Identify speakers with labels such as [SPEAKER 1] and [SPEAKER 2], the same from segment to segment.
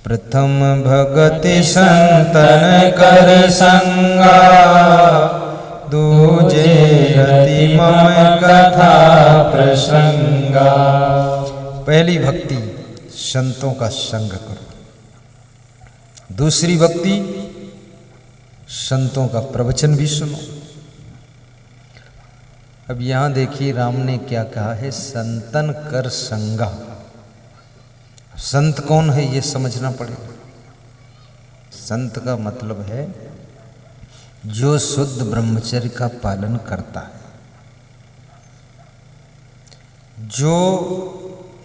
[SPEAKER 1] प्रथम भगति संतन कर संगा, दूजे रति मम कथा प्रसंगा। पहली भक्ति संतों का संग करो, दूसरी भक्ति संतों का प्रवचन भी सुनो। अब यहां देखिए राम ने क्या कहा है, संतन कर संगा। संत कौन है ये समझना पड़ेगा। संत का मतलब है जो शुद्ध ब्रह्मचर्य का पालन करता है, जो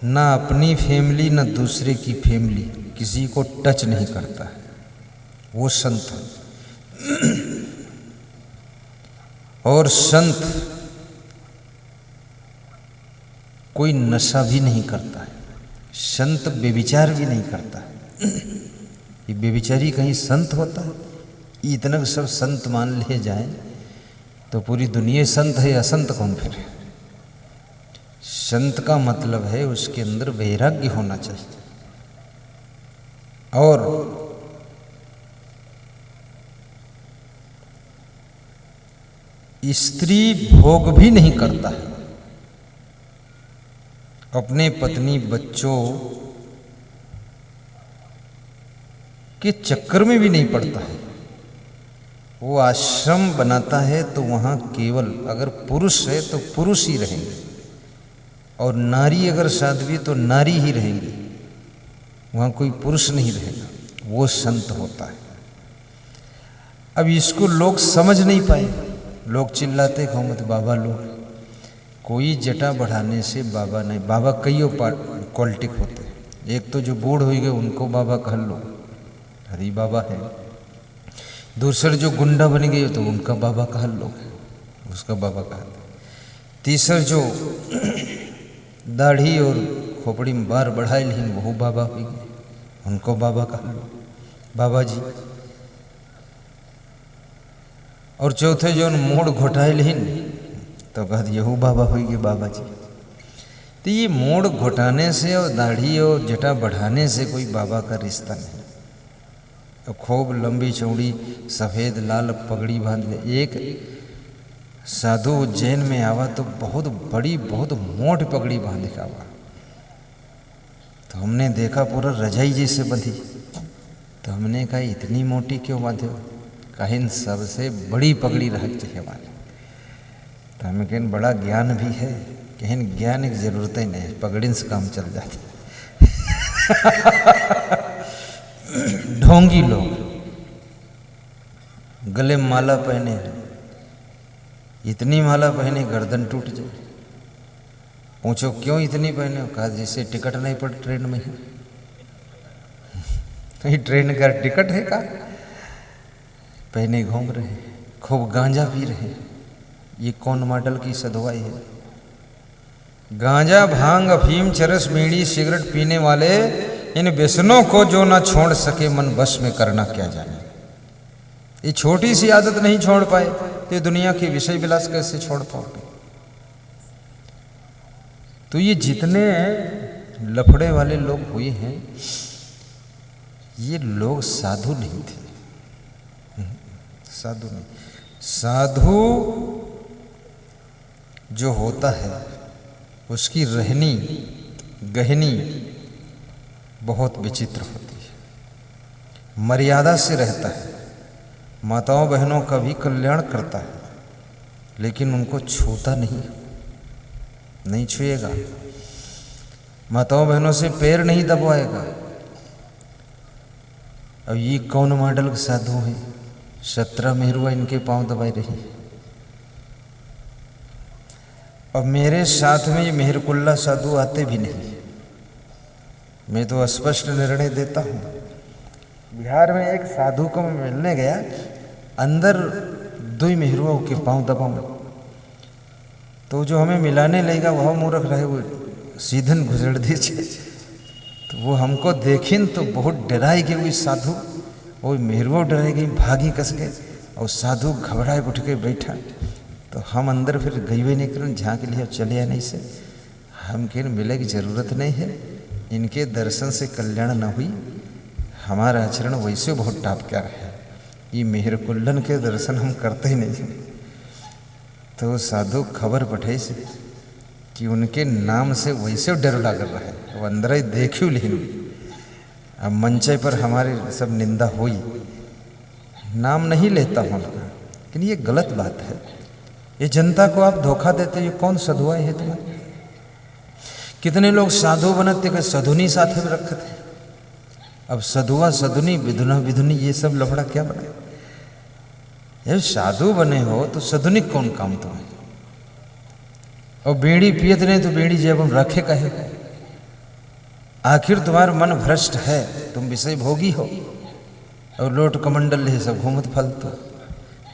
[SPEAKER 1] ना अपनी फैमिली ना दूसरे की फैमिली किसी को टच नहीं करता है, वो संत है। और संत कोई नशा भी नहीं करता है, संत बेविचार भी नहीं करता है। ये बेविचारी कहीं संत होता है? इतना सब संत मान ले जाएं तो पूरी दुनिया संत है, असंत कौन फिर है? संत का मतलब है उसके अंदर वैराग्य होना चाहिए और स्त्री भोग भी नहीं करता है, अपने पत्नी बच्चों के चक्कर में भी नहीं पड़ता है। वो आश्रम बनाता है तो वहाँ केवल अगर पुरुष है तो पुरुष ही रहेंगे और नारी अगर साध्वी तो नारी ही रहेंगी, वहाँ कोई पुरुष नहीं रहेगा। वो संत होता है। अब इसको लोग समझ नहीं पाए, लोग चिल्लाते खो मत बाबा लोग। कोई जटा बढ़ाने से बाबा नहीं, बाबा कई क्वालिटी होते हैं। एक तो जो बूढ़ हो गए उनको बाबा कह लो, हरी बाबा है। दूसरे जो गुंडा बन गए तो उनका बाबा कह लो, उसका बाबा कहा। तीसरा जो दाढ़ी और खोपड़ी में बार बढ़ाए लेकिन वो बाबा हो गए, उनको बाबा कह लो, बाबा जी। और चौथे जो मोड़ घोटाए लेकिन तो कह यहू बाबा हो गए, बाबा जी। तो ये मोड़ घोटाने से और दाढ़ी और जटा बढ़ाने से कोई बाबा का रिश्ता नहीं। तो खूब लंबी चौड़ी सफ़ेद लाल पगड़ी बांध ले। एक साधु उज्जैन में आवा तो बहुत बड़ी बहुत मोटी पगड़ी बांध के आवा, तो हमने देखा पूरा रजाई जैसे बंधी। तो हमने कहा इतनी मोटी क्यों बांधे हो? कहीं सबसे बड़ी पगड़ी रख चाहिए हमारे। तो हमें कहीं बड़ा ज्ञान भी है, कहीं ज्ञान की जरूरत ही नहीं, पगड़ी से काम चल जाती। ढोंगी लोग गले में माला पहने, इतनी माला पहने गर्दन टूट जाए। पूछो क्यों इतनी पहने हो? कहा जैसे टिकट नहीं पड़ ट्रेन में। ये ट्रेन का टिकट है का? पहने घूम रहे, खूब गांजा पी रहे। ये कौन मॉडल की सदवाई है? गांजा भांग अफीम चरस बीड़ी सिगरेट पीने वाले इन व्यसनों को जो ना छोड़ सके मन बस में करना क्या जाने। ये छोटी सी आदत नहीं छोड़ पाए तो दुनिया के विषय विलास कैसे छोड़ पाओगे? तो ये जितने लफड़े वाले लोग हुए हैं ये लोग साधु नहीं थे। साधु नहीं, साधु जो होता है उसकी रहनी गहनी बहुत विचित्र होती है। मर्यादा से रहता है, माताओं बहनों का भी कल्याण करता है, लेकिन उनको छूता नहीं छुएगा। माताओं बहनों से पैर नहीं दबाएगा। अब ये कौन मॉडल के साधु हैं? 17 मेहरुआ इनके पांव दबाए रही। अब मेरे साथ में ये मेहरकुल्ला साधु आते भी नहीं। मैं तो स्पष्ट निर्णय देता हूँ। बिहार में एक साधु को मैं मिलने गया, अंदर 2 मेहरुओं के पांव दबाऊँ तो जो हमें मिलाने लगेगा वह मूर्ख रहे, वो सीधन घुसड़ दीजिए। तो वो हमको देखिन तो बहुत डराई गई। वही साधु वो मेहरुआ डराई गई, भागी कस गए और साधु घबराए उठ के बैठा। तो हम अंदर फिर गई हुई नहीं करें, झाँक लिया, चले आने से। हम कहें मिले की जरूरत नहीं है, इनके दर्शन से कल्याण न हुई, हमारा आचरण वैसे बहुत टाप क्या है, ये मेहर कुल्लन के दर्शन हम करते ही नहीं। तो साधु खबर पठे से कि उनके नाम से वैसे डर लग रहा है, वो अंदर ही देखियो लेकिन अब मंचे पर हमारे सब निंदा हुई, नाम नहीं लेता हूँ उनका, लेकिन ये गलत बात है। ये जनता को आप धोखा देते, ये कौन सधुआ है तुम्हारे? कितने लोग साधु बनते के सधुनी साथ में रखते थे, अब सधुआ सधुनी विधुना विधुनी ये सब लफड़ा क्या बना? ये साधु बने हो तो सधुनी कौन काम तुम्हें? और बीड़ी पियत नहीं तो बीड़ी जेब में रखे कहे? आखिर तुम्हारा मन भ्रष्ट है, तुम विषय भोगी हो और लोट कमंडल है सब घूमत फलतो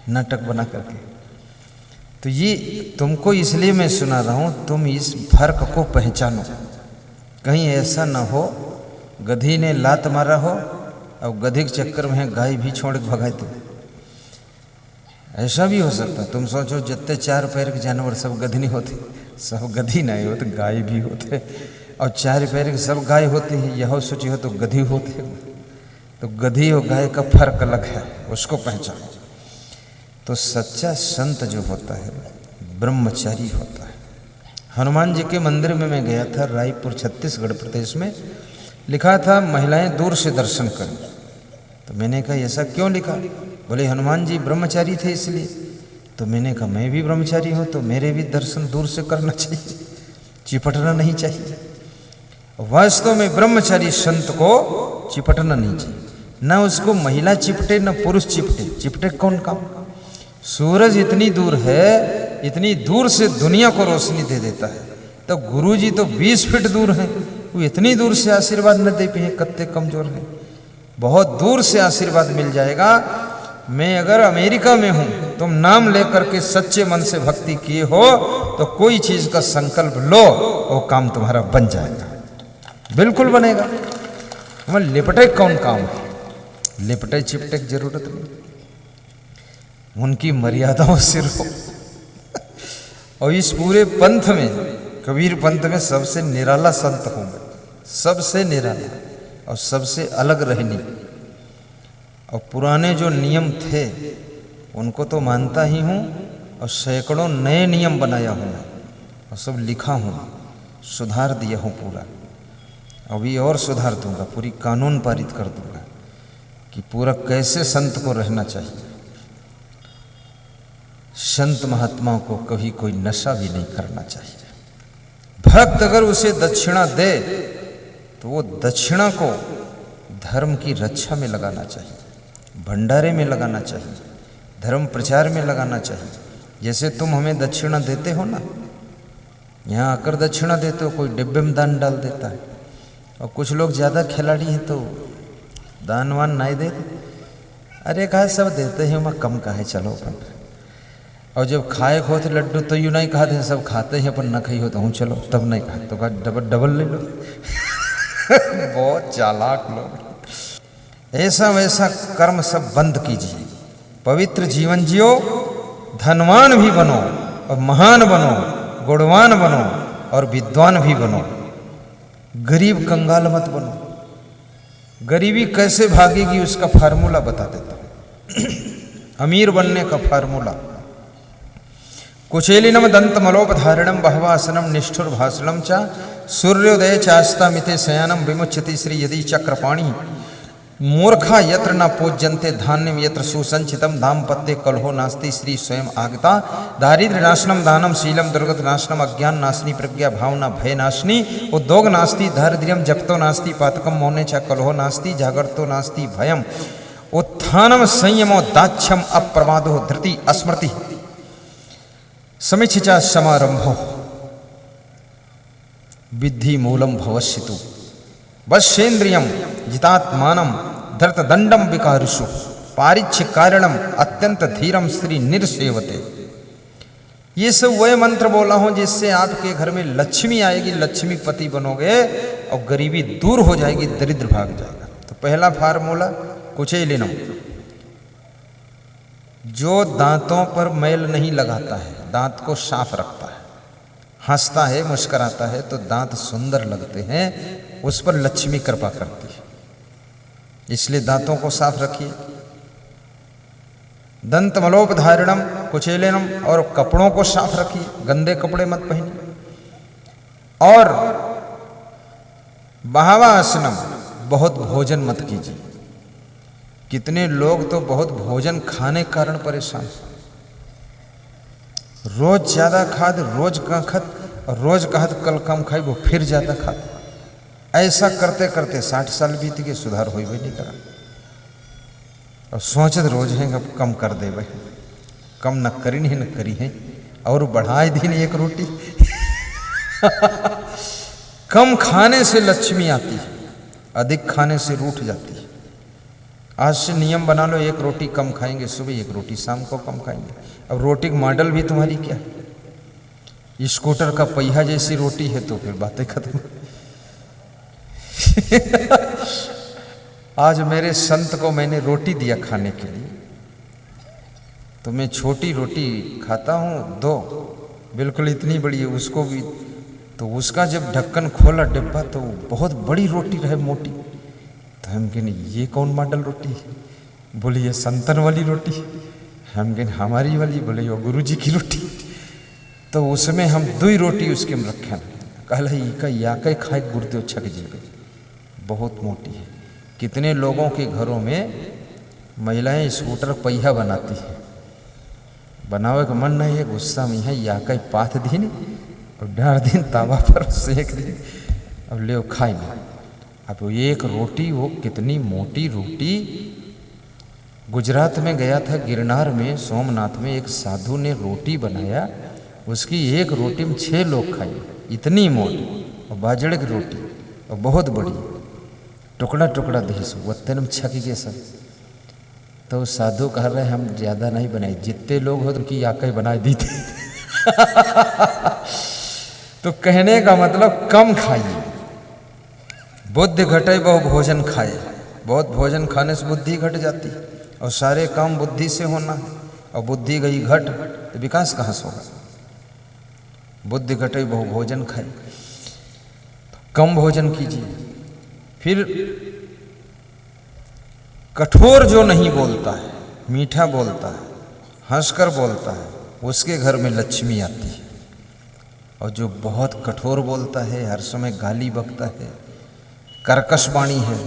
[SPEAKER 1] नाटक बना करके। तो ये तुमको इसलिए मैं सुना रहा हूँ, तुम इस फर्क को पहचानो। कहीं ऐसा ना हो गधी ने लात मारा हो और गधी के चक्कर में गाय भी छोड़ के भगाए तुम, ऐसा भी हो सकता है। तुम सोचो जितने चार पैर के जानवर सब गधी नहीं होते, सब गधी नहीं होते, गाय भी होते, और चार पैर के सब गाय होती है, यह सोची हो तो गधी होते। तो गधी और गाय का फर्क अलग है, उसको पहचानो। तो सच्चा संत जो होता है ब्रह्मचारी होता है। हनुमान जी के मंदिर में मैं गया था, रायपुर छत्तीसगढ़ प्रदेश में, लिखा था महिलाएं दूर से दर्शन करें। तो मैंने कहा ऐसा क्यों लिखा? बोले हनुमान जी ब्रह्मचारी थे इसलिए। तो मैंने कहा मैं भी ब्रह्मचारी हूँ तो मेरे भी दर्शन दूर से करना चाहिए, चिपटना नहीं चाहिए। वास्तव में ब्रह्मचारी संत को चिपटना नहीं चाहिए, ना उसको महिला चिपटे ना पुरुष चिपटे। चिपटे कौन काम? सूरज इतनी दूर है, इतनी दूर से दुनिया को रोशनी दे देता है, तो गुरु जी तो 20 फीट दूर हैं, वो इतनी दूर से आशीर्वाद न दे पाए, कत्ते कमजोर हैं। बहुत दूर से आशीर्वाद मिल जाएगा। मैं अगर अमेरिका में हूं, तुम नाम लेकर के सच्चे मन से भक्ति किए हो तो कोई चीज का संकल्प लो, वो काम तुम्हारा बन जाएगा, बिल्कुल बनेगा। हमें लिपटे कौन काम है? लिपटे चिपटे की जरूरत नहीं, उनकी मर्यादाओं से रहो। और इस पूरे पंथ में, कबीर पंथ में सबसे निराला संत हूं मैं, सबसे निराला और सबसे अलग रहनी। और पुराने जो नियम थे उनको तो मानता ही हूँ, और सैकड़ों नए नियम बनाया हूँ मैं, और सब लिखा हूँ, सुधार दिया हूँ पूरा। अभी और सुधार दूंगा, पूरी कानून पारित कर दूंगा कि पूरा कैसे संत को रहना चाहिए। संत महात्माओं को कभी कोई नशा भी नहीं करना चाहिए। भक्त अगर उसे दक्षिणा दे तो वो दक्षिणा को धर्म की रक्षा में लगाना चाहिए, भंडारे में लगाना चाहिए, धर्म प्रचार में लगाना चाहिए। जैसे तुम हमें दक्षिणा देते हो ना, यहाँ आकर दक्षिणा देते हो, कोई डिब्बे में दान डाल देता है, और कुछ लोग ज़्यादा खिलाड़ी हैं तो दान वान नहीं देते। अरे कहा सब देते हैं, मैं कम कहा है, चलो अपन। और जब खाए खो थे लड्डू तो यूँ नहीं खाते हैं, सब खाते हैं, अपन न खाई हो तो हूँ चलो, तब नहीं खा तो कहा डबल डबल ले लो। बहुत चालाक लोग। ऐसा वैसा कर्म सब बंद कीजिए, पवित्र जीवन जियो, धनवान भी बनो और महान बनो, गुणवान बनो और विद्वान भी बनो। गरीब कंगाल मत बनो। गरीबी कैसे भागेगी उसका फार्मूला बता देता हूं। अमीर बनने का फार्मूला, कुचेलिनम दंतमलोपधारिणम बहवासनम निष्ठुर भाषणम च सूर्योदय चास्ता मिते शयानम विमुच्यति श्री यदि चक्रपाणी मूर्खा यत्र न पूज्यन्ते धान्यम यत्र सुसंचितम दाम्पत्ये कलहो नास्ति श्री स्वयं आगता दारिद्र्य नाशनम दानम शीलम दुर्गत नाशनम अज्ञान नाशनी प्रज्ञा भावना भय नाशनी उद्योग नास्ति दारिद्र्यम जप्तो नास्ति पातकम मौने च कलहो नास्ति जागर्तो नास्ति भयम उत्थानम संयमो दाक्ष्यम अप्रमादो धृति स्मृति समिच्छा समारंभो विद्धि मूलम भवस्यतु वश्येन्द्रियम जितात्मानम धृतदंडम विकारुषु पारिच्छ कारणम अत्यंत धीरम श्री निर्सेवते। ये सब वह मंत्र बोला हूं जिससे आपके घर में लक्ष्मी आएगी, लक्ष्मीपति बनोगे और गरीबी दूर हो जाएगी, दरिद्र भाग जाएगा। तो पहला फार्मूला कुचेलिनम, जो दांतों पर मैल नहीं लगाता है, दांत को साफ रखता है, हंसता है, मुस्कुराता है तो दांत सुंदर लगते हैं, उस पर लक्ष्मी कृपा करती है। इसलिए दांतों को साफ रखिए। दंतमलोपधारणम कुचेलनम, और कपड़ों को साफ रखिए, गंदे कपड़े मत पहनिए। और बहावासनम, बहुत भोजन मत कीजिए। कितने लोग तो बहुत भोजन खाने के कारण परेशान, रोज ज्यादा खाद, रोज का खत, और रोज कहत कल कम खाई, वो फिर ज्यादा खाद। ऐसा करते करते 60 साल बीत गए, सुधार हो भी नहीं करा। और सोचत रोज है अब कम कर दे भाई, कम न करी नहीं न करी है, और बढ़ाए दिन एक रोटी। कम खाने से लक्ष्मी आती है, अधिक खाने से रूठ जाती है। आज से नियम बना लो, एक रोटी कम खाएंगे सुबह, एक रोटी शाम को कम खाएंगे। अब रोटी का मॉडल भी तुम्हारी क्या है, स्कूटर का पहिया जैसी रोटी है तो फिर बातें खत्म। आज मेरे संत को मैंने रोटी दिया खाने के लिए, तो मैं छोटी रोटी खाता हूँ, 2 बिल्कुल इतनी बड़ी है, उसको भी, तो उसका जब ढक्कन खोला डिब्बा तो बहुत बड़ी रोटी रहे, मोटी। तो हम कहें ये कौन मॉडल रोटी है? बोले ये संतन वाली रोटी। हम कहें हमारी वाली? बोले यो गुरु जी की रोटी। तो उसमें हम 2 रोटी उसके में रखे, कहला या कई खाए गुरुदेव छक जी, बहुत मोटी है। कितने लोगों के घरों में महिलाएं स्कूटर पहिया बनाती है, बनावे का मन नहीं है, गुस्सा में है, या कई पाथ दिन और डाल दिन तावा पर सेक दिन, अब ले खाए नहीं। अब एक रोटी, वो कितनी मोटी रोटी। गुजरात में गया था, गिरनार में, सोमनाथ में, एक साधु ने रोटी बनाया, उसकी एक रोटी में 6 लोग खाए, इतनी मोटी, और बाजरे की रोटी, और बहुत बड़ी, टुकड़ा टुकड़ा दही, वत्तन में छक गए सब। तो साधु कह रहे हम ज़्यादा नहीं बनाए, जितने लोग हो तो की आके बना दी थी। तो कहने का मतलब कम खाइए। बुद्धि घटे बहु भोजन खाए, बहुत भोजन खाने से बुद्धि घट जाती है, और सारे काम बुद्धि से होना है, और बुद्धि गई घट तो विकास कहाँ से होगा? बुद्धि घटे बहु भोजन खाए, कम भोजन कीजिए। फिर कठोर जो नहीं बोलता है, मीठा बोलता है, हंसकर बोलता है, उसके घर में लक्ष्मी आती है। और जो बहुत कठोर बोलता है, हर समय गाली बकता है, कर्कश वाणी है,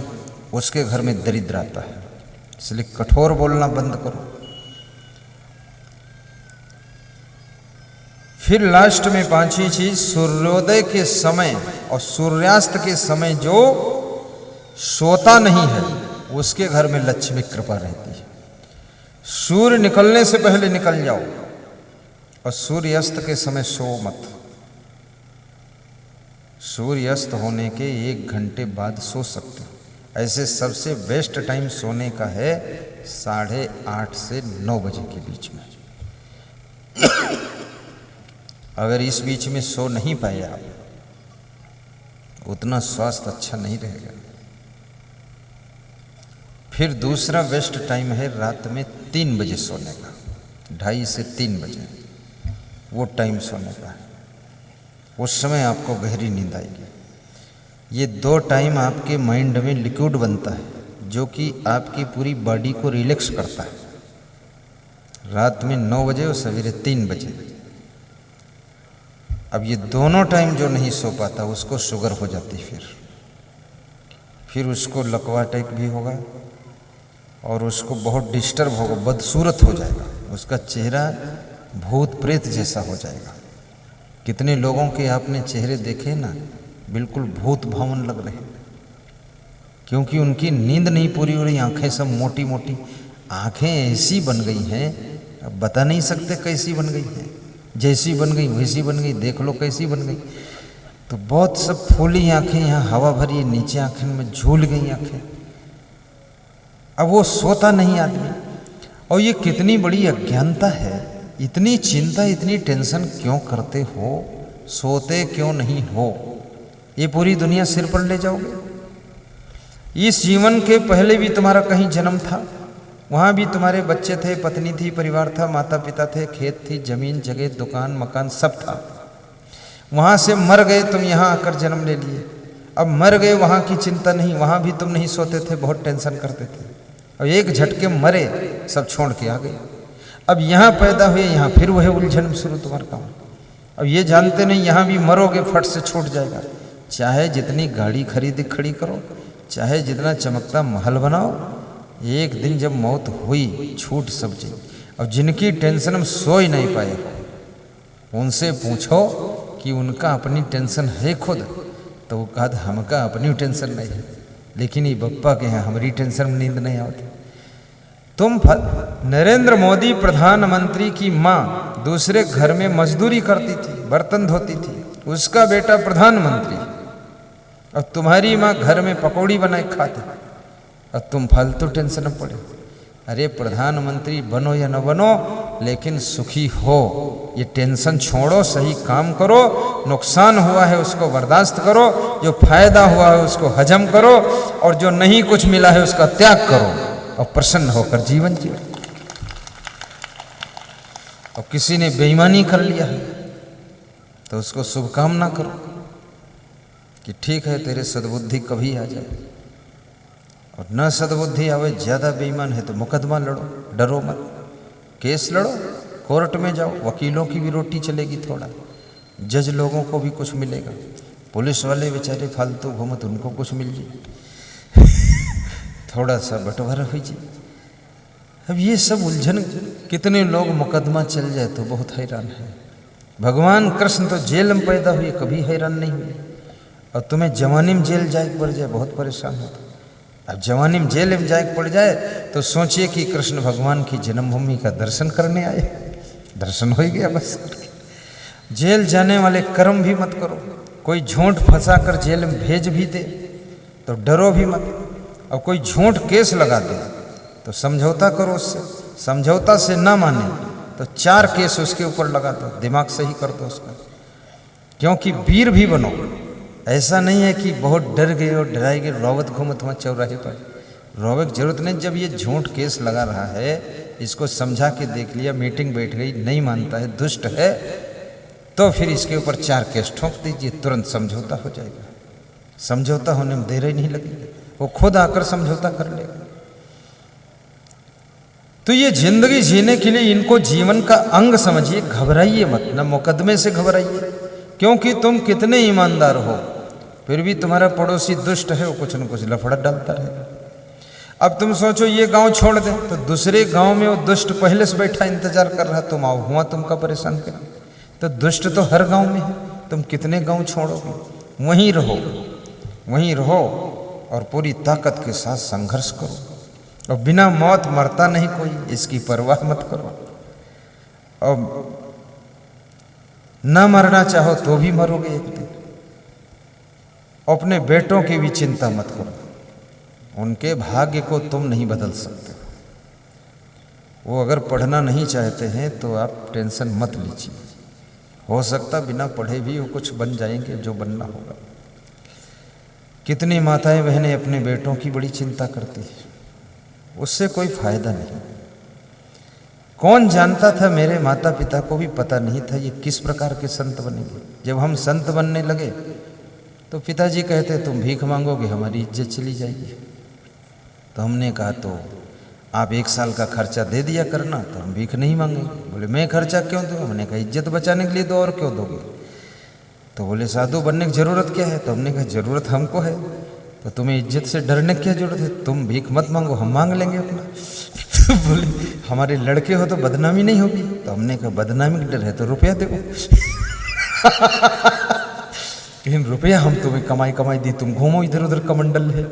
[SPEAKER 1] उसके घर में दरिद्र आता है। इसलिए कठोर बोलना बंद करो। फिर लास्ट में 5वीं चीज, सूर्योदय के समय और सूर्यास्त के समय जो सोता नहीं है, उसके घर में लक्ष्मी कृपा रहती है। सूर्य निकलने से पहले निकल जाओ, और सूर्यास्त के समय सो मत। सूर्यास्त होने के 1 घंटे बाद सो सकते हो। ऐसे सबसे बेस्ट टाइम सोने का है 8:30 से 9 बजे के बीच में। अगर इस बीच में सो नहीं पाए आप, उतना स्वास्थ्य अच्छा नहीं रहेगा। फिर दूसरा बेस्ट टाइम है रात में 3 बजे सोने का, 2:30 से 3 बजे, वो टाइम सोने का है। उस समय आपको गहरी नींद आएगी। ये 2 टाइम आपके माइंड में लिक्विड बनता है, जो कि आपकी पूरी बॉडी को रिलैक्स करता है। रात में 9 बजे और सवेरे 3 बजे। अब ये दोनों टाइम जो नहीं सो पाता, उसको शुगर हो जाती, फिर उसको लकवा अटैक भी होगा, और उसको बहुत डिस्टर्ब होगा, बदसूरत हो जाएगा, उसका चेहरा भूत प्रेत जैसा हो जाएगा। कितने लोगों के आपने चेहरे देखे ना, बिल्कुल भूत भावन लग रहे हैं, क्योंकि उनकी नींद नहीं पूरी हो रही। आंखें सब मोटी मोटी, आंखें ऐसी बन गई हैं, अब बता नहीं सकते कैसी बन गई हैं। जैसी बन गई वैसी बन गई, देख लो कैसी बन गई। तो बहुत सब फूली आंखें, यहाँ हवा भरी है, नीचे आंखें में झूल गई आंखें। अब वो सोता नहीं आदमी, और ये कितनी बड़ी अज्ञानता है। इतनी चिंता, इतनी टेंशन क्यों करते हो? सोते क्यों नहीं हो? ये पूरी दुनिया सिर पर ले जाओगे। इस जीवन के पहले भी तुम्हारा कहीं जन्म था, वहाँ भी तुम्हारे बच्चे थे, पत्नी थी, परिवार था, माता पिता थे, खेत थी, जमीन जगह, दुकान मकान सब था। वहाँ से मर गए, तुम यहाँ आकर जन्म ले लिए। अब मर गए वहाँ की चिंता नहीं, वहाँ भी तुम नहीं सोते थे, बहुत टेंशन करते थे, और एक झटके मरे, सब छोड़ के आ गए। अब यहाँ पैदा हुए, यहाँ फिर वह उलझन शुरू तुम्हारा काम। अब ये जानते नहीं यहाँ भी मरोगे, फट से छूट जाएगा। चाहे जितनी गाड़ी खरीदी खड़ी करो, चाहे जितना चमकता महल बनाओ, एक दिन जब मौत हुई छूट सब चीज। और जिनकी टेंशन में सो ही नहीं पाए, उनसे पूछो कि उनका अपनी टेंशन है खुद, तो वो कहा हमका अपनी टेंशन नहीं है, लेकिन ये बप्पा के हैं हमारी टेंशन में नींद नहीं आती। तुम नरेंद्र मोदी प्रधानमंत्री की माँ दूसरे घर में मजदूरी करती थी, बर्तन धोती थी, उसका बेटा प्रधानमंत्री, और तुम्हारी माँ घर में पकौड़ी बनाए खाते, और तुम फालतू टेंशन में पड़े। अरे प्रधानमंत्री बनो या न बनो, लेकिन सुखी हो, ये टेंशन छोड़ो, सही काम करो, नुकसान हुआ है उसको बर्दाश्त करो, जो फायदा हुआ है उसको हजम करो, और जो नहीं कुछ मिला है उसका त्याग करो, और प्रसन्न होकर जीवन जियो। और किसी ने बेईमानी कर लिया है तो उसको शुभकामना करो कि ठीक है तेरे सद्बुद्धि कभी आ जाए, और न सद्बुद्धि आवे, ज़्यादा बेईमान है तो मुकदमा लड़ो, डरो मत, केस लड़ो, कोर्ट में जाओ, वकीलों की भी रोटी चलेगी थोड़ा, जज लोगों को भी कुछ मिलेगा, पुलिस वाले बेचारे फालतू घूमत उनको कुछ मिल जाए, थोड़ा सा बंटवारा हो जाए। अब ये सब उलझन, कितने लोग मुकदमा चल जाए तो बहुत हैरान है। भगवान कृष्ण तो जेल में पैदा हुए, कभी हैरान नहीं हुए, और तुम्हें जवानी में जेल जाए पड़ जाए बहुत परेशान होता। अब जवानी में जेल में जाए पड़ जाए तो सोचिए कि कृष्ण भगवान की जन्मभूमि का दर्शन करने आए, दर्शन हो ही गया बस। जेल जाने वाले कर्म भी मत करो, कोई झूठ फंसा कर जेल में भेज भी दे तो डरो भी मत, और कोई झूठ केस लगा दे तो समझौता करो उससे, समझौता से ना माने तो 4 केस उसके ऊपर लगा दो, दिमाग सही कर दो उसका। क्योंकि वीर भी बनो, ऐसा नहीं है कि बहुत डर गए और डराए गए रोवत घूमत वहाँ चौराहे पर, रोवे की जरूरत नहीं। जब ये झूठ केस लगा रहा है, इसको समझा के देख लिया, मीटिंग बैठ गई, नहीं मानता है, दुष्ट है, तो फिर इसके ऊपर 4 केस ठोक दीजिए, तुरंत समझौता हो जाएगा। समझौता होने में देर ही नहीं लगेगी, वो खुद आकर समझौता कर लेगा। तो ये जिंदगी जीने के लिए इनको जीवन का अंग समझिए, घबराइए मत, न मुकदमे से घबराइए, क्योंकि तुम कितने ईमानदार हो फिर भी तुम्हारा पड़ोसी दुष्ट है, वो कुछ न कुछ लफड़ा डालता रहेगा। अब तुम सोचो ये गांव छोड़ दे तो दूसरे गांव में वो दुष्ट पहले से बैठा इंतजार कर रहा, तुम आओ, हुआ तुमका परेशान कर। तो दुष्ट तो हर गांव में है, तुम कितने गांव छोड़ोगे? वहीं रहो, वहीं रहो, और पूरी ताकत के साथ संघर्ष करो, और बिना मौत मरता नहीं कोई, इसकी परवाह मत करो। और ना मरना चाहो तो भी मरोगे एक दिन। अपने बेटों की भी चिंता मत करो, उनके भाग्य को तुम नहीं बदल सकते। वो अगर पढ़ना नहीं चाहते हैं तो आप टेंशन मत लीजिए, हो सकता बिना पढ़े भी वो कुछ बन जाएंगे जो बनना होगा। कितनी माताएं बहनें अपने बेटों की बड़ी चिंता करती हैं, उससे कोई फायदा नहीं। कौन जानता था, मेरे माता पिता को भी पता नहीं था ये किस प्रकार के संत बनेंगे। जब हम संत बनने लगे तो पिताजी कहते तुम भीख मांगोगे, हमारी इज्जत चली जाएगी। तो हमने कहा तो आप 1 साल का खर्चा दे दिया करना, तो हम भीख नहीं मांगेंगे। बोले मैं खर्चा क्यों दूँ? हमने कहा इज्जत बचाने के लिए दो, और क्यों दोगे? तो बोले साधु बनने की ज़रूरत क्या है? तो हमने कहा ज़रूरत हमको है, तो तुम्हें इज्जत से डरने की क्या ज़रूरत है? तुम भीख मत मांगो, हम मांग लेंगे अपना। तो बोले हमारे लड़के हो तो बदनामी नहीं होगी। तो हमने कहा बदनामी का डर है तो रुपया दो। लेकिन रुपया हम तुम्हें कमाई दी, तुम घूमो इधर उधर कमंडल है।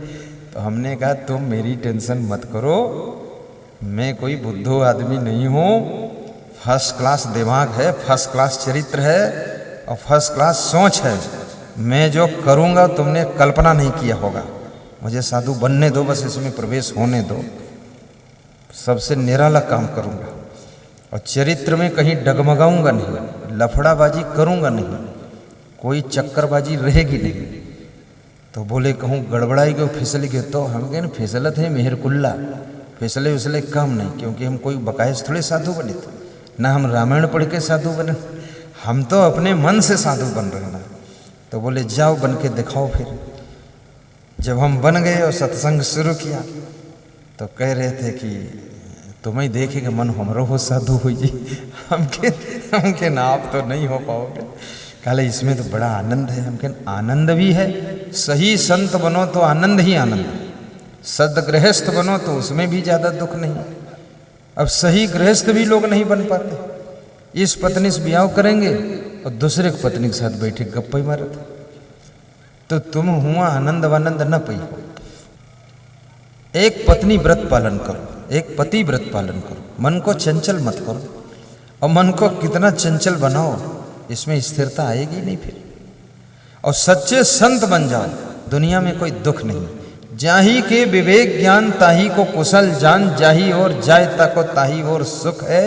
[SPEAKER 1] तो हमने कहा तुम मेरी टेंशन मत करो, मैं कोई बुद्धू आदमी नहीं हूँ, फर्स्ट क्लास दिमाग है, फर्स्ट क्लास चरित्र है और फर्स्ट क्लास सोच है। मैं जो करूँगा तुमने कल्पना नहीं किया होगा। मुझे साधु बनने दो, बस इसमें प्रवेश होने दो, सबसे निराला काम करूँगा और चरित्र में कहीं डगमगाऊंगा नहीं, लफड़ाबाजी करूँगा नहीं, कोई चक्करबाजी रहेगी नहीं। तो बोले कहूँ गड़बड़ाई गए फिसली गए, तो हम कहें फिसलत है मेहर कुल्ला, फिसले उसले काम नहीं, क्योंकि हम कोई बकायस थोड़े साधु बने थे, ना हम रामायण पढ़ के साधु बने, हम तो अपने मन से साधु बन रहे ना। तो बोले जाओ बन के दिखाओ फिर। जब हम बन गए और सत्संग शुरू किया तो कह रहे थे कि तुम्हें देखेंगे मन हमरो हो साधु हो जी। हमके ना आप तो नहीं हो पाओगे। कहले इसमें तो बड़ा आनंद है। हमके आनंद भी है, सही संत बनो तो आनंद ही आनंद है, सदगृहस्थ बनो तो उसमें भी ज़्यादा दुख नहीं। अब सही गृहस्थ भी लोग नहीं बन पाते। इस पत्नी से ब्याह करेंगे और दूसरे की पत्नी के साथ बैठे गप्पे मारते, तो तुम हुआ आनंद वानंद न पई। एक पत्नी व्रत पालन करो, एक पति व्रत पालन करो, मन को चंचल मत करो। और मन को कितना चंचल बनाओ इसमें स्थिरता आएगी नहीं फिर। और सच्चे संत बन जाओ, दुनिया में कोई दुख नहीं। जाही के विवेक ज्ञान ताही को कुशल जान, जाही और जाय ताको ताही और सुख है।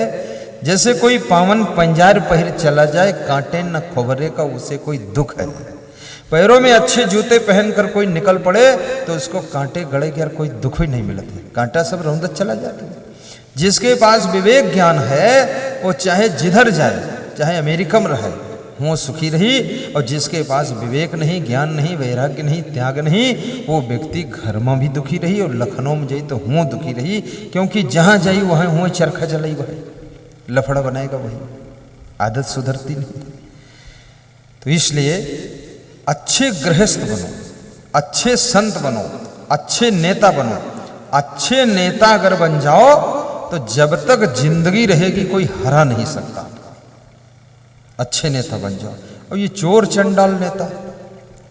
[SPEAKER 1] जैसे कोई पावन पंजार पहिर चला जाए, कांटे न खोबरे का उसे कोई दुख है। पैरों में अच्छे जूते पहनकर कोई निकल पड़े तो उसको कांटे गड़े के यार कोई दुख ही नहीं मिलते, कांटा सब रौंदत चला जाता है। जिसके पास विवेक ज्ञान है वो चाहे जिधर जाए, चाहे अमेरिका में रहे, वो सुखी रही। और जिसके पास विवेक नहीं, ज्ञान नहीं, वैराग्य नहीं, त्याग नहीं, वो व्यक्ति घर में भी दुखी रही और लखनऊ में जाई तो हुआ दुखी रही। क्योंकि जहाँ जाई वहाँ हुआ चरखा जलाई, वही लफड़ा बनाएगा, वही आदत सुधरती नहीं। तो इसलिए अच्छे गृहस्थ बनो, अच्छे संत बनो, अच्छे नेता बनो। अच्छे नेता अगर बन जाओ तो जब तक जिंदगी रहेगी कोई हरा नहीं सकता। अच्छे नेता बन जाओ। और ये चोर चंडाल नेता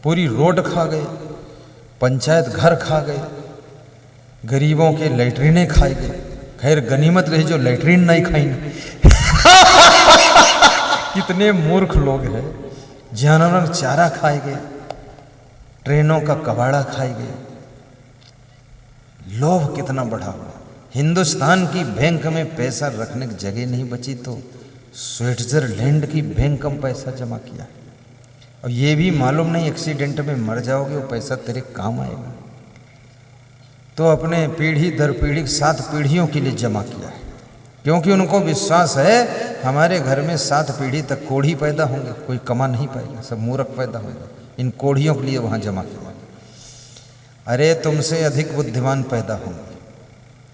[SPEAKER 1] पूरी रोड खा गए, पंचायत घर खा गए, गरीबों के लैट्रिने खाए गए। खैर गनीमत रही जो लैट्रिन नहीं खाएंगे। कितने मूर्ख लोग हैं। जानवर चारा खाए गए, ट्रेनों का कबाड़ा खाए गए। लोभ कितना बढ़ा हुआ। हिंदुस्तान की बैंक में पैसा रखने की जगह नहीं बची तो स्विट्जरलैंड की बैंक में पैसा जमा किया। और ये भी मालूम नहीं एक्सीडेंट में मर जाओगे वो पैसा तेरे काम आएगा। तो अपने पीढ़ी दर पीढ़ी 7 पीढ़ियों के लिए जमा किया है, क्योंकि उनको विश्वास है हमारे घर में 7 पीढ़ी तक कोढ़ी पैदा होंगे, कोई कमा नहीं पाएगा, सब मूर्ख पैदा होंगे। इन कोढ़ियों के लिए वहाँ जमा किया। अरे तुमसे अधिक बुद्धिमान पैदा होंगे,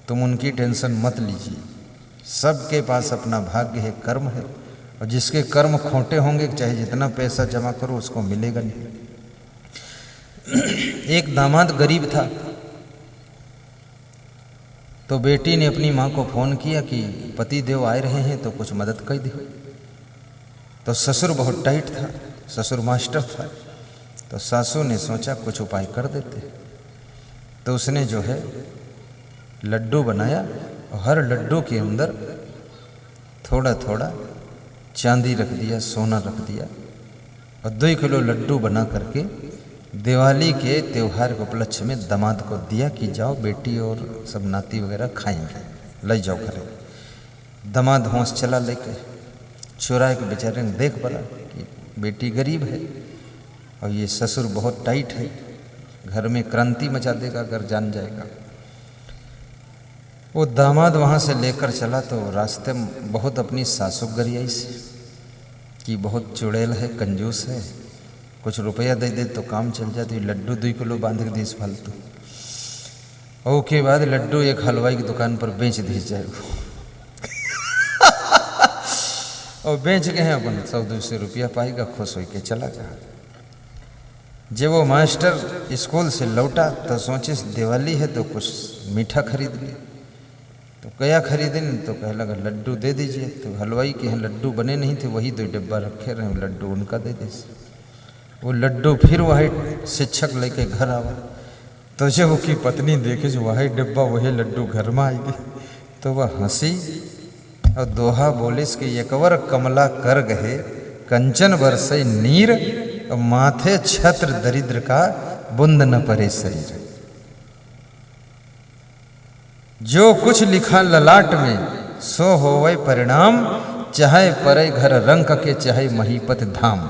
[SPEAKER 1] तुम उनकी टेंशन मत लीजिए। सबके पास अपना भाग्य है, कर्म है। और जिसके कर्म खोटे होंगे चाहे जितना पैसा जमा करो उसको मिलेगा नहीं। एक दामाद गरीब था तो बेटी ने अपनी माँ को फ़ोन किया कि पति देव आए रहे हैं तो कुछ मदद कर दो। तो ससुर बहुत टाइट था, ससुर मास्टर था। तो सासू ने सोचा कुछ उपाय कर देते। तो उसने जो है लड्डू बनाया और हर लड्डू के अंदर थोड़ा थोड़ा चांदी रख दिया, सोना रख दिया और 2 किलो लड्डू बना करके दिवाली के त्यौहार के उपलक्ष्य में दामाद को दिया कि जाओ बेटी और सब नाती वगैरह खाएंगे, ले जाओ घरे। दामाद होश चला लेके चुराए के बेचारे ने देख पड़ा कि बेटी गरीब है और ये ससुर बहुत टाइट है, घर में क्रांति मचा देगा अगर जान जाएगा। वो दामाद वहाँ से लेकर चला तो रास्ते में बहुत अपनी सासु गरियाई से कि बहुत चुड़ैल है, कंजूस है, कुछ रुपया दे दे तो काम चल जाती। लड्डू 2 किलो बांध के दीस फालतू। और के बाद लड्डू एक हलवाई की दुकान पर बेच दीस जाए। और बेच के हैं अपन 100-200 रुपया पाएगा, खुश हो के चला गया। जब वो मास्टर स्कूल से लौटा तो सोचे दिवाली है तो कुछ मीठा खरीद लिया। तो क्या खरीदे तो कह लगा लड्डू दे दीजिए। तो हलवाई के यहाँ लड्डू बने नहीं थे, वही 2 डिब्बा रखे रहे, लड्डू उनका दे दे। वो लड्डू फिर वही शिक्षक लेके घर आवा तो जब उसकी पत्नी देखे जो वही डिब्बा वही लड्डू घर में आएगी तो वह हंसी और दोहा बोले कि एकवर कमला कर गए कंचन बरसई नीर और माथे छत्र दरिद्र का बुंद न परे शरीर। जो कुछ लिखा ललाट में सो होवे परिणाम, चाहे परे घर रंक के चाहे महीपत धाम।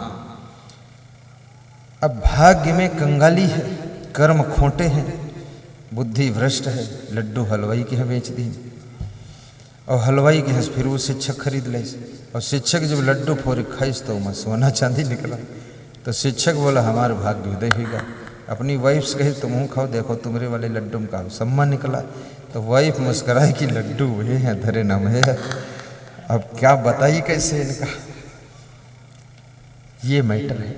[SPEAKER 1] अब भाग्य में कंगाली है, कर्म खोटे हैं, बुद्धि भ्रष्ट है। लड्डू हलवाई के यहाँ बेच दी और हलवाई के यहाँ फिर वो शिक्षक खरीद ले। और शिक्षक जब लड्डू फोड़े खाइस तो मैं सोना चांदी निकला। तो शिक्षक बोला हमारा भाग्य उदय होगा। अपनी वाइफ से कहे तुम खाओ, देखो तुम्हारे वाले लड्डू में का सम्मान निकला। तो वाइफ मुस्कुराए कि लड्डू हुए हैं धरे नाम है। अब क्या बताइए कैसे इनका ये मैटर है।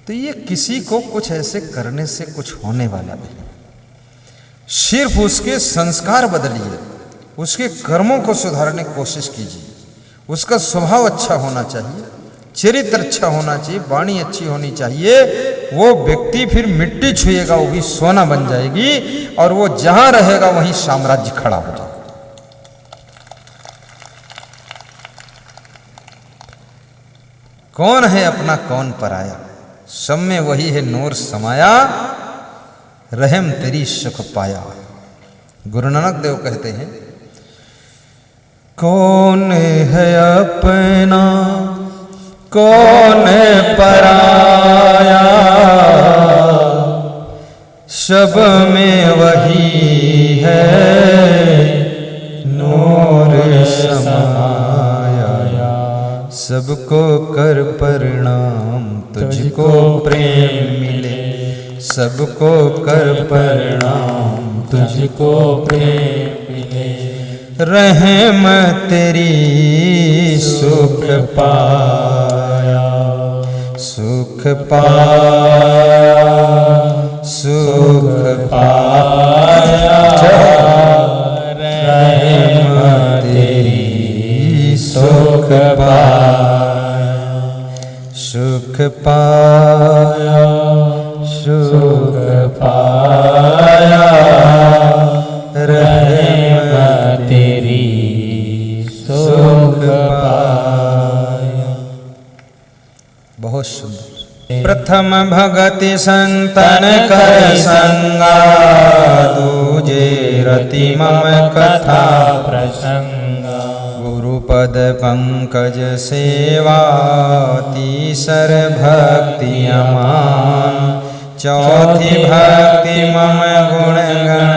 [SPEAKER 1] तो ये किसी को कुछ ऐसे करने से कुछ होने वाला नहीं, सिर्फ उसके संस्कार बदलिए, उसके कर्मों को सुधारने की कोशिश कीजिए। उसका स्वभाव अच्छा होना चाहिए, चरित्र अच्छा होना चाहिए, वाणी अच्छी होनी चाहिए। वो व्यक्ति फिर मिट्टी छुएगा वो भी सोना बन जाएगी, और वो जहां रहेगा वहीं साम्राज्य खड़ा हो जाएगा। कौन है अपना कौन पराया, सब में वही है नूर समाया, रहम तेरी सुख पाया। गुरु नानक देव कहते हैं, कौन है अपना कौन पराया, सब में वही है नूर समाया। सबको कर प्रणाम तुझको प्रेम मिले, सबको कर प्रणाम
[SPEAKER 2] तुझको प्रेम मिले।
[SPEAKER 1] रहम तेरी सुख पाया, सुख पाया, सुख पाया। रहम तेरी सुख पाया, सुख पाया, सुख पाया। रहम
[SPEAKER 2] तेरी सुख पाया।
[SPEAKER 1] बहुत सुंदर। प्रथम भगति संतन कर संगा, दूजे रति मम कथा
[SPEAKER 2] प्रसंगा।
[SPEAKER 1] गुरुपद पंकज सेवा, तीसर भक्ति अमान, चौथी भक्ति मम गुण गण,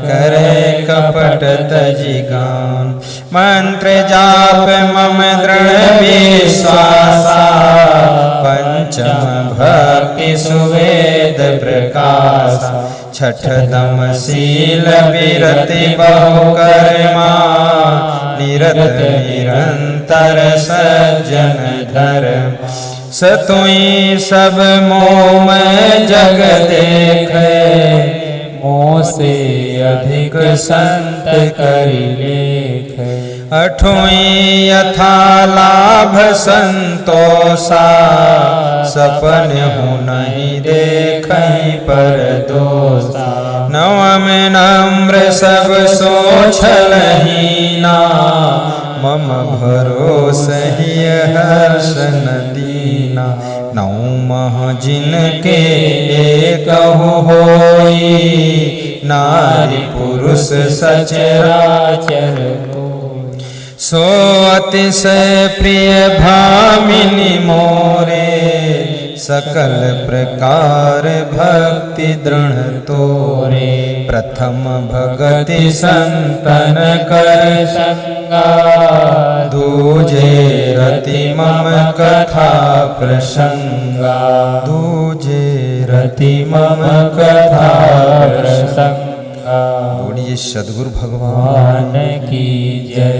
[SPEAKER 1] करे कपट तजि गान। मंत्र जाप मम दृढ़ विश्वासा, पंचम भक्ति सुवेद प्रकाशा। छठ दम शील विरति बहु कर्मा, निरत निरंतर सज्जन धर्म। सतुई सब मोह में जग देखे,
[SPEAKER 2] मोह से अधिक संत करि लेख।
[SPEAKER 1] अठोई यथा लाभ संतोषा, सपन हूँ नहीं देखहीं पर दोषा। नवम नम्र सब सोचलहीना, मम भरोसे ही हर्ष दीना। नौमह जिनके एकहु होई, नारी पुरुष सचराचर होई। सो अतिशय प्रिय भामिनी मोरे, सकल प्रकार भक्ति दृढ़ तोरे। प्रथम भगति संतन कर संगा, दूजे रति मम कथा प्रसंगा। दूजे रति मम कथा प्रसंगा। बोलिए सद्गुरु भगवान
[SPEAKER 2] की जय।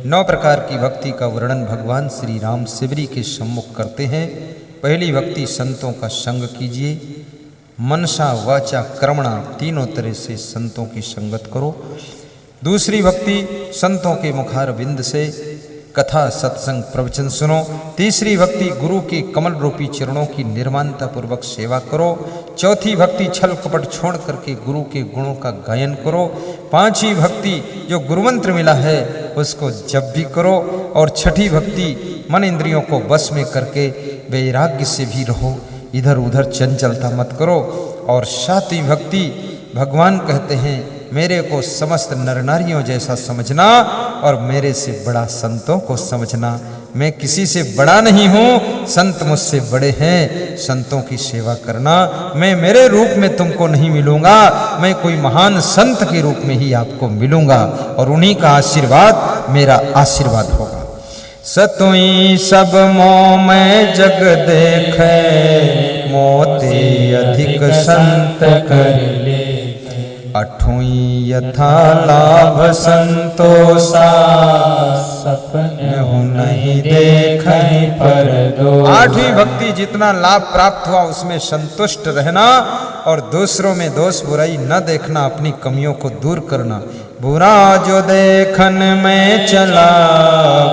[SPEAKER 1] 9 प्रकार की भक्ति का वर्णन भगवान श्री राम शिवरी के सम्मुख करते हैं। पहली भक्ति संतों का संग कीजिए, मनसा वाचा कर्मणा तीनों तरह से संतों की संगत करो। दूसरी भक्ति संतों के मुखार बिंद से कथा सत्संग प्रवचन सुनो। तीसरी भक्ति गुरु के कमल रूपी चरणों की निर्मानता पूर्वक सेवा करो। चौथी भक्ति छल कपट छोड़ करके गुरु के गुणों का गायन करो। पांचवी भक्ति जो गुरुमंत्र मिला है उसको जप भी करो। और छठी भक्ति मन इंद्रियों को वश में करके वैराग्य से भी रहो, इधर उधर चंचलता मत करो। और सातवीं भक्ति भगवान कहते हैं मेरे को समस्त नर नारियों जैसा समझना और मेरे से बड़ा संतों को समझना। मैं किसी से बड़ा नहीं हूँ, संत मुझसे बड़े हैं। संतों की सेवा करना। मैं मेरे रूप में तुमको नहीं मिलूंगा, मैं कोई महान संत के रूप में ही आपको मिलूंगा और उन्हीं का आशीर्वाद मेरा आशीर्वाद होगा। सतुई सब मोह में जग देखे, मोते अधिक संत कर ले। अठवीं यथा लाभ संतोषा,
[SPEAKER 2] सपने हो नहीं देखे पर दो।
[SPEAKER 1] आठवीं भक्ति जितना लाभ प्राप्त हुआ उसमें संतुष्ट रहना और दूसरों में दोष बुराई न देखना, अपनी कमियों को दूर करना। बुरा जो देखन में चला,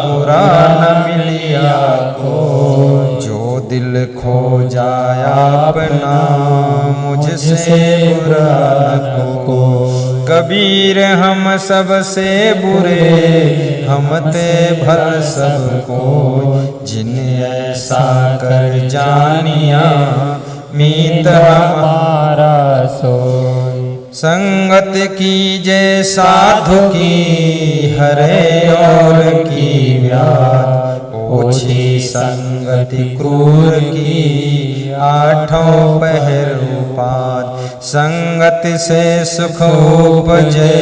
[SPEAKER 1] बुरा न मिलिया को। जो दिल खो जाया अपना, मुझसे बुरा को। कबीर हम सबसे बुरे, हम ते भल सबको। जिन ऐसा कर जानिया, मीत हमारा सोई। संगत की जय साधु की, हरे और की व्याध। ओछी संगति क्रूर की, आठों पहर उपाद। संगत से सुख उपजे,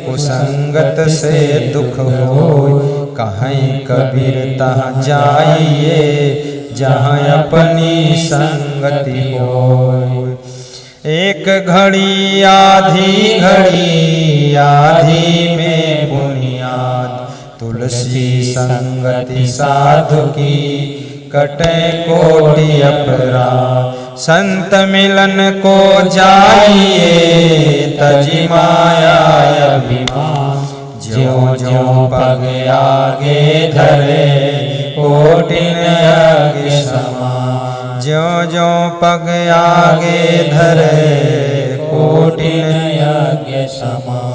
[SPEAKER 1] कुसंगत से दुख होय। कहीं कबीर तहाँ जाइए, जहाँ अपनी संगति होय। एक घड़ी आधी घड़ी, आधी में बुनियाद। तुलसी संगति साधु की, कटे कोटि अपराध। संत मिलन को जाइए, तजी माया अभिमान। ज्यों ज्यों पग आगे धरे, कोटिन आगे समान। ज्यों ज्यों पग आगे धरे, कोटिन आगे समान।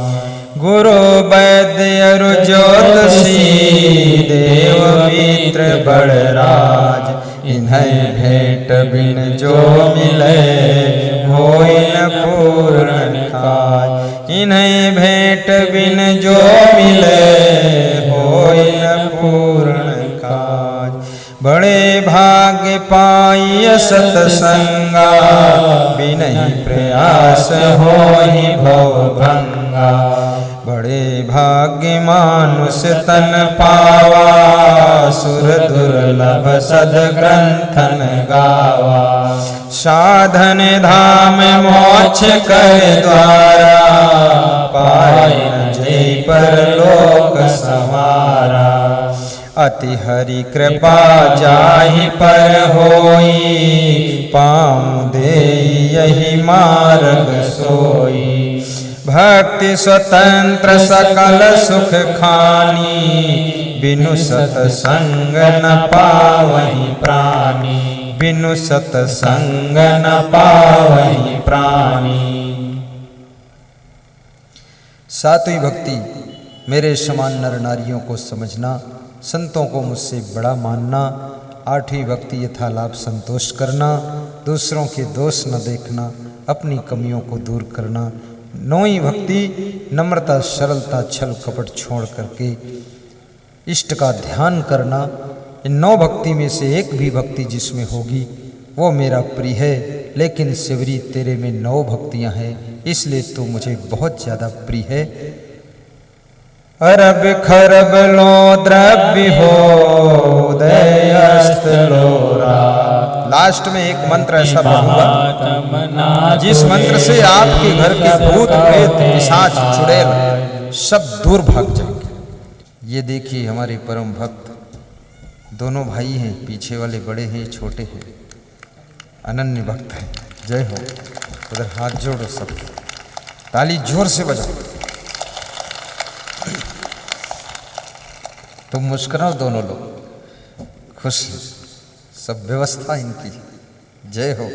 [SPEAKER 1] गुरु वैद्य अरु ज्योतिषी, देव मित्र बड़राज। इन्हें भेंट बिन जो मिले, होई न पूर्ण काज। इन्हें भेंट बिन जो मिले, होई न पूर्ण काज। बड़े भाग्य पाई सतसंगा, बिनहि प्रयास होहि भव भंगा। बड़े भाग्य मानुष तन पावा, सुर दुर्लभ सद ग्रंथन गावा। साधन धाम मोक्ष कर द्वारा, पाए न जय परलोक संवारा। अति हरि कृपा जाहि पर होई, पाऊँ दे यही मार्ग सोई। भक्ति स्वतंत्र सकल सुख खानी, बिनु सतसंग न पावहि प्राणी। बिनु सतसंग न पावहि प्राणी। सातवीं भक्ति, मेरे समान नर नारियों को समझना, संतों को मुझसे बड़ा मानना। आठवीं भक्ति यथा लाभ संतोष करना, दूसरों के दोष न देखना, अपनी कमियों को दूर करना। नौवीं भक्ति नम्रता सरलता छल कपट छोड़ करके इष्ट का ध्यान करना। इन 9 भक्ति में से एक भी भक्ति जिसमें होगी वो मेरा प्रिय है। लेकिन शिवरी तेरे में 9 भक्तियां हैं, इसलिए तू मुझे बहुत ज़्यादा प्रिय है। अरब खरब लो द्रव्य हो, उदयस्त लो रात। लास्ट में एक मंत्र ऐसा पढ़ूंगा जिस मंत्र से आपके घर के भूत प्रेत पिशाच चुड़ैल सब दूर भाग जाएंगे। ये देखिए हमारे परम भक्त दोनों भाई हैं, पीछे वाले बड़े हैं, छोटे हैं, अनन्य भक्त हैं। जय हो। उधर हाथ जोड़ो, सब ताली जोर से बजाओ। तुम मुस्कुराओ, दोनों लोग खुश हैं, सब व्यवस्था इनकी। जय हो।